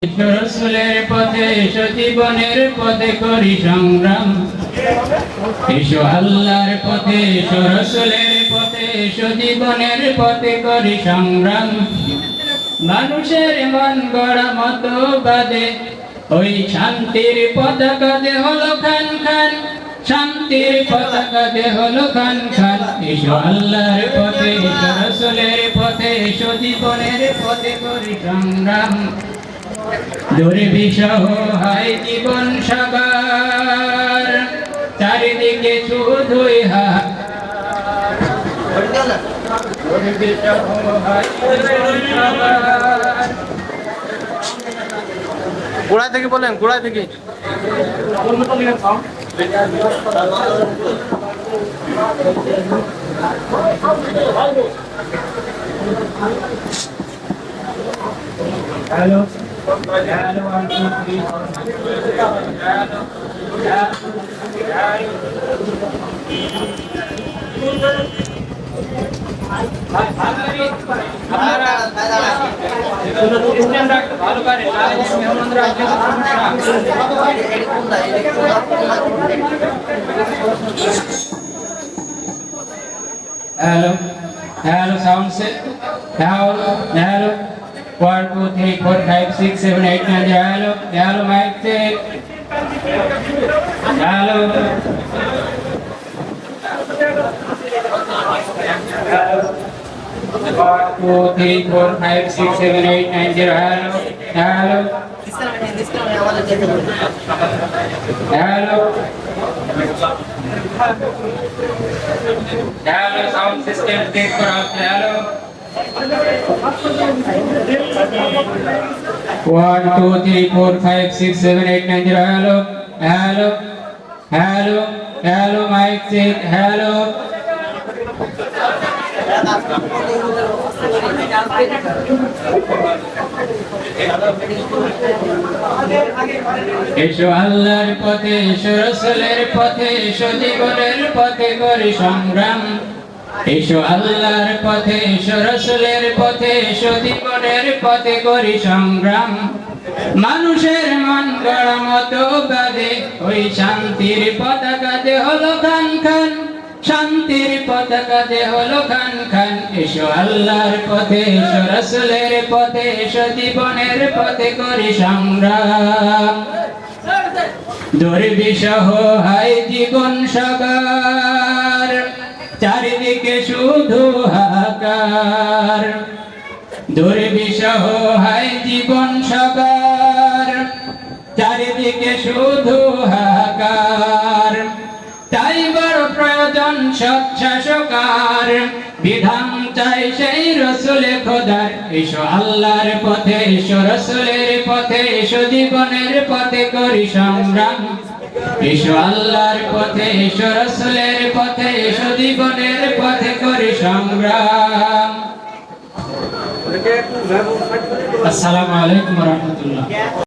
রসুলের পথে এসো, জীবনের পথে করি সংগ্রাম। এসো আল্লাহর পথে, এসো রসুলের পথে, এসো জীবনের পথে করি সংগ্রাম। মানুষের মন গড়া মতো বাদে ওই শান্তির পতাকা দে হলো খান খান, শান্তির পতাকা দে হলো খান খান। এসো আল্লাহর পথে, এসো রসুলের পথে, এসো জীবনের পথে করি সংগ্রাম। দুর্বিষহ হয় জীবন সাগর, চারিদিকে শুধুই গোড়া থেকে বলেন, গোড়া থেকে। Hello hello, 1 2 3 Hello, hello, sound set. Hello, hello. 1 2 3 4 5 6 7 8 9 hello, hello, mic check. Hello. 1 2 3 4 5 6 7 8 9 hello, hello. Hello. Hello, sound system check for us. Hello. 1 2 3 4 5 6 7 8 9 hello, hello, hello, hello, mic check. Hello. এসো আল্লাহর পথে, এসো রসুলের পথে, এসো জীবনের পথে করি সংগ্রাম। এসো আল্লাহর পথে, এসো রসুলের পথে, এসো জীবনের পথে করি সংগ্রাম। মানুষের মন গড়া মতো বাদে ওই শান্তির পতাকা দে হলো খান খান, শান্তির পতাকা দে হলো খান খান। এসো আল্লাহর পথে, এসো রসুলের পথে, এসো জীবনের পথে করি সংগ্রাম। দুর্বিষহ হয় জীবন সাগর, চারিদিকে শুধু হাহাকার। দুর্বিষহ হয় জীবন সাগর, চারিদিকে শুধু হাহাকার। তাই বড় প্রয়োজন সৎ শাসকার, বিধান চাই সেই রসুলে খোদার। এসো আল্লাহর পথে, এসো রসুলের পথে, এসো জীবনের পথে করি সংগ্রাম। এসো আল্লাহর পথে, এসো রসুলের পথে, এসো জীবনের পথে করি সংগ্রাম। আসসালামু আলাইকুম ওয়া রাহমাতুল্লাহ।